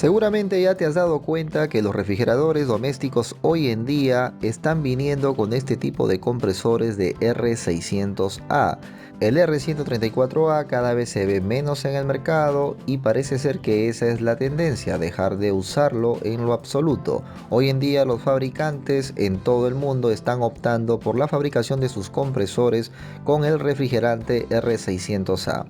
Seguramente ya te has dado cuenta que los refrigeradores domésticos hoy en día están viniendo con este tipo de compresores de R600A. El R134A cada vez se ve menos en el mercado y parece ser que esa es la tendencia, dejar de usarlo en lo absoluto. Hoy en día los fabricantes en todo el mundo están optando por la fabricación de sus compresores con el refrigerante R600A.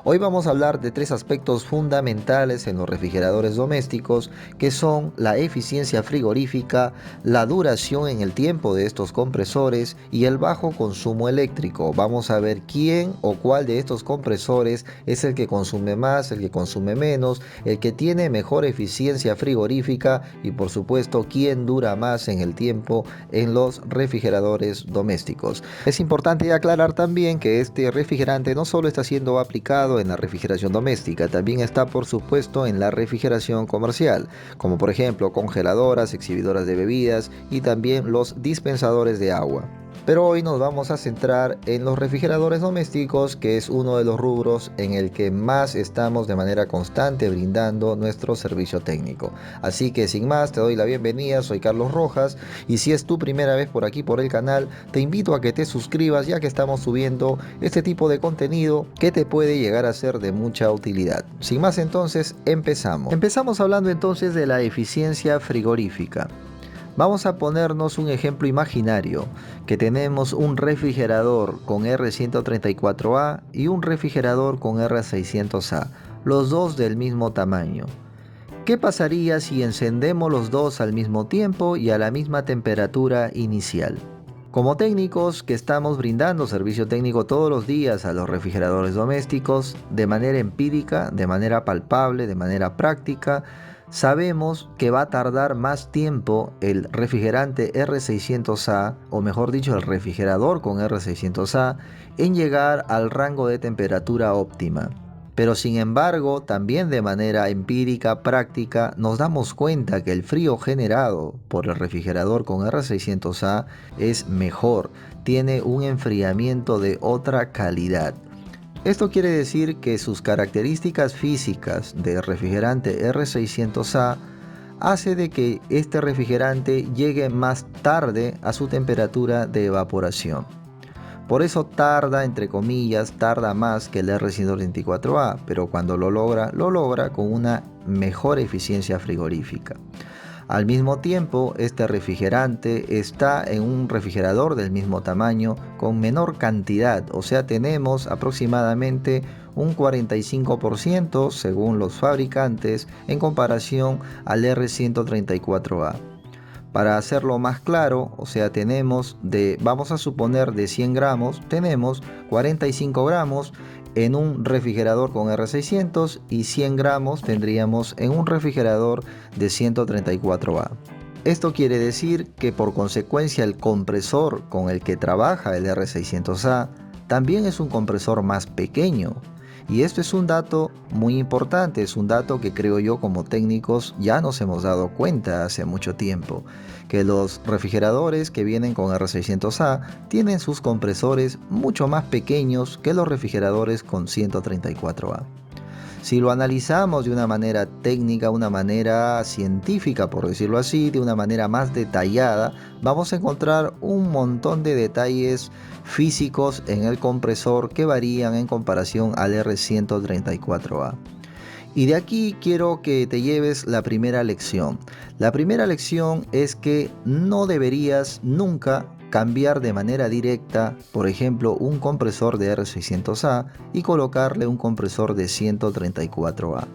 Hoy vamos a hablar de tres aspectos fundamentales en los refrigeradores domésticos, que son la eficiencia frigorífica, la duración en el tiempo de estos compresores y el bajo consumo eléctrico. Vamos a ver quién o cuál de estos compresores es el que consume más, el que consume menos, el que tiene mejor eficiencia frigorífica y por supuesto quién dura más en el tiempo en los refrigeradores domésticos. Es importante aclarar también que este refrigerante no solo está siendo aplicado en la refrigeración doméstica, también está por supuesto en la refrigeración comercial, como por ejemplo congeladoras, exhibidoras de bebidas y también los dispensadores de agua. Pero hoy nos vamos a centrar en los refrigeradores domésticos, que es uno de los rubros en el que más estamos de manera constante brindando nuestro servicio técnico. Así que sin más, te doy la bienvenida, soy Carlos Rojas y si es tu primera vez por aquí por el canal, te invito a que te suscribas ya que estamos subiendo este tipo de contenido que te puede llegar a ser de mucha utilidad. Sin más entonces, empezamos. Empezamos hablando entonces de la eficiencia frigorífica. Vamos a ponernos un ejemplo imaginario, que tenemos un refrigerador con R134A y un refrigerador con R600A, los dos del mismo tamaño. ¿Qué pasaría si encendemos los dos al mismo tiempo y a la misma temperatura inicial? Como técnicos que estamos brindando servicio técnico todos los días a los refrigeradores domésticos, de manera empírica, de manera palpable, de manera práctica, sabemos que va a tardar más tiempo el refrigerante R600A, o mejor dicho, el refrigerador con R600A, en llegar al rango de temperatura óptima. Pero sin embargo, también de manera empírica, práctica, nos damos cuenta que el frío generado por el refrigerador con R600A es mejor, tiene un enfriamiento de otra calidad. Esto quiere decir que sus características físicas del refrigerante R600A hace de que este refrigerante llegue más tarde a su temperatura de evaporación. Por eso tarda, entre comillas, tarda más que el R124A, pero cuando lo logra con una mejor eficiencia frigorífica. Al mismo tiempo, este refrigerante está en un refrigerador del mismo tamaño con menor cantidad, o sea, tenemos aproximadamente un 45% según los fabricantes en comparación al R134A. Para hacerlo más claro, o sea, vamos a suponer de 100 gramos, tenemos 45 gramos en un refrigerador con R600 y 100 gramos tendríamos en un refrigerador de 134A. Esto quiere decir que por consecuencia el compresor con el que trabaja el R600A también es un compresor más pequeño. Y esto es un dato muy importante, es un dato que creo yo como técnicos ya nos hemos dado cuenta hace mucho tiempo, que los refrigeradores que vienen con R600A tienen sus compresores mucho más pequeños que los refrigeradores con 134A. Si lo analizamos de una manera técnica, una manera científica, por decirlo así, de una manera más detallada, vamos a encontrar un montón de detalles físicos en el compresor que varían en comparación al R134A. Y de aquí quiero que te lleves la primera lección. La primera lección es que no deberías nunca cambiar de manera directa, por ejemplo, un compresor de R600A y colocarle un compresor de 134A.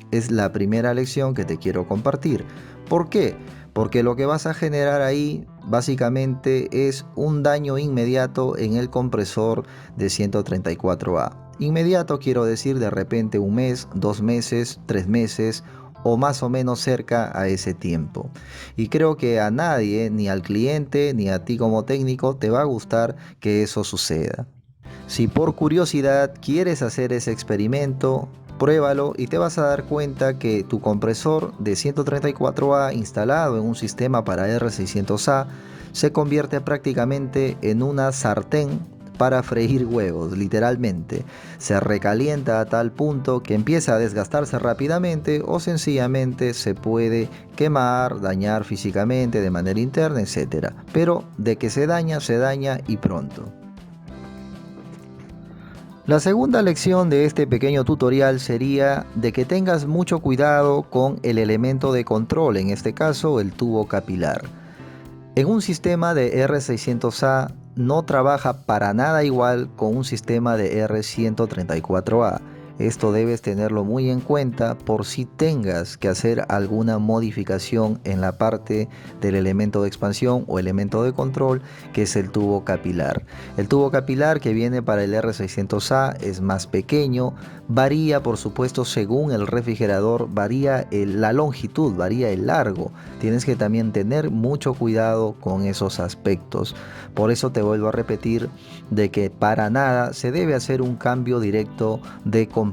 Es la primera lección que te quiero compartir. ¿Por qué? Porque lo que vas a generar ahí básicamente es un daño inmediato en el compresor de 134A. Inmediato quiero decir de repente un mes, 2 meses, 3 meses o más o menos cerca a ese tiempo. Y creo que a nadie, ni al cliente, ni a ti como técnico, te va a gustar que eso suceda. Si por curiosidad quieres hacer ese experimento, pruébalo y te vas a dar cuenta que tu compresor de 134A instalado en un sistema para R600A se convierte prácticamente en una sartén para freír huevos, literalmente. Se recalienta a tal punto que empieza a desgastarse rápidamente o sencillamente se puede quemar, dañar físicamente de manera interna, etc. Pero de que se daña y pronto. La segunda lección de este pequeño tutorial sería de que tengas mucho cuidado con el elemento de control, en este caso el tubo capilar. En un sistema de R600A no trabaja para nada igual con un sistema de R134A. Esto debes tenerlo muy en cuenta por si tengas que hacer alguna modificación en la parte del elemento de expansión o elemento de control, que es el tubo capilar. El tubo capilar que viene para el R600A es más pequeño, varía por supuesto según el refrigerador, varía la longitud, varía el largo. Tienes que también tener mucho cuidado con esos aspectos. Por eso te vuelvo a repetir de que para nada se debe hacer un cambio directo de compresor.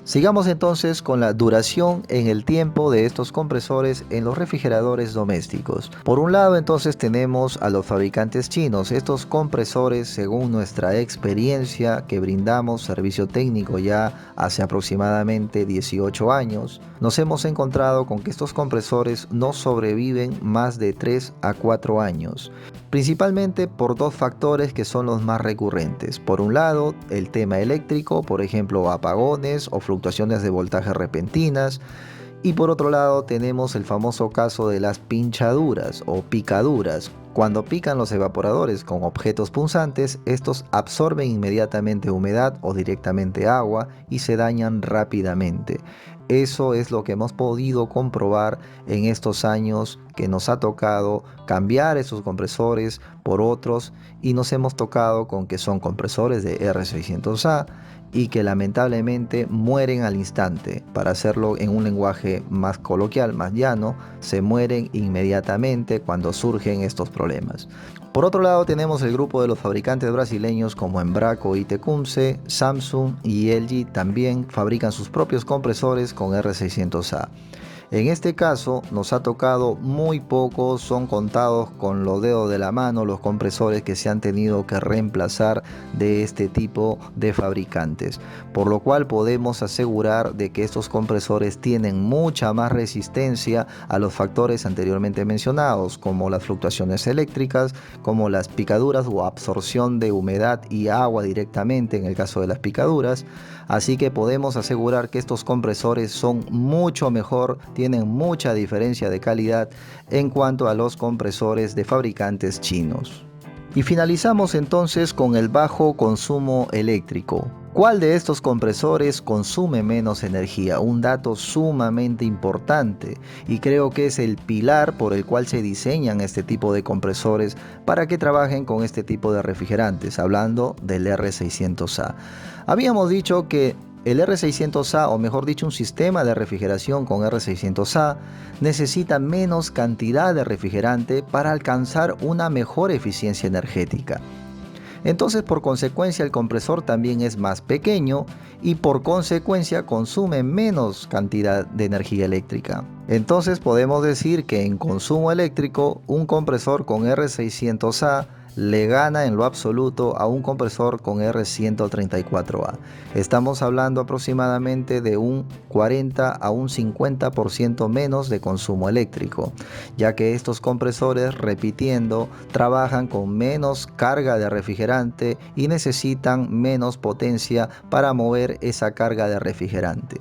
Sigamos entonces con la duración en el tiempo de estos compresores en los refrigeradores domésticos. Por un lado entonces tenemos a los fabricantes chinos. Estos compresores, según nuestra experiencia que brindamos servicio técnico ya hace aproximadamente 18 años, nos hemos encontrado con que estos compresores no sobreviven más de 3 a 4 años. Principalmente por dos factores que son los más recurrentes. Por un lado, el tema eléctrico, por ejemplo apagones o fluctuaciones de voltaje repentinas. Y por otro lado tenemos el famoso caso de las pinchaduras o picaduras. Cuando pican los evaporadores con objetos punzantes, estos absorben inmediatamente humedad o directamente agua y se dañan rápidamente. Eso es lo que hemos podido comprobar en estos años que nos ha tocado cambiar esos compresores por otros y nos hemos tocado con que son compresores de R600A y que lamentablemente mueren al instante. Para hacerlo en un lenguaje más coloquial, más llano, se mueren inmediatamente cuando surgen estos problemas. Por otro lado tenemos el grupo de los fabricantes brasileños como Embraco y Tecumseh. Samsung y LG también fabrican sus propios compresores con R600A. En este caso nos ha tocado muy pocos, son contados con los dedos de la mano los compresores que se han tenido que reemplazar de este tipo de fabricantes, por lo cual podemos asegurar de que estos compresores tienen mucha más resistencia a los factores anteriormente mencionados, como las fluctuaciones eléctricas, como las picaduras o absorción de humedad y agua directamente en el caso de las picaduras. Así que podemos asegurar que estos compresores son mucho mejor, tienen mucha diferencia de calidad en cuanto a los compresores de fabricantes chinos. Y finalizamos entonces con el bajo consumo eléctrico. ¿Cuál de estos compresores consume menos energía? Un dato sumamente importante y creo que es el pilar por el cual se diseñan este tipo de compresores para que trabajen con este tipo de refrigerantes, hablando del R600A. Habíamos dicho que el R600A, o mejor dicho un sistema de refrigeración con R600A, necesita menos cantidad de refrigerante para alcanzar una mejor eficiencia energética. Entonces por consecuencia el compresor también es más pequeño y por consecuencia consume menos cantidad de energía eléctrica. Entonces podemos decir que en consumo eléctrico un compresor con R600A le gana en lo absoluto a un compresor con R134A. Estamos hablando aproximadamente de un 40 a un 50% menos de consumo eléctrico, ya que estos compresores, repitiendo, trabajan con menos carga de refrigerante y necesitan menos potencia para mover esa carga de refrigerante.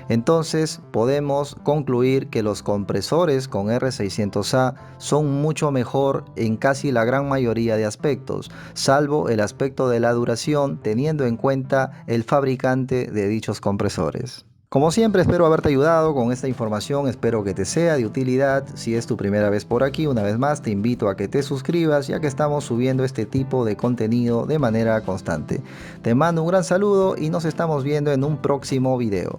Entonces podemos concluir que los compresores con R600A son mucho mejor en casi la gran mayoría de aspectos, salvo el aspecto de la duración, teniendo en cuenta el fabricante de dichos compresores. Como siempre, espero haberte ayudado con esta información, espero que te sea de utilidad. Si es tu primera vez por aquí, una vez más te invito a que te suscribas, ya que estamos subiendo este tipo de contenido de manera constante. Te mando un gran saludo y nos estamos viendo en un próximo video.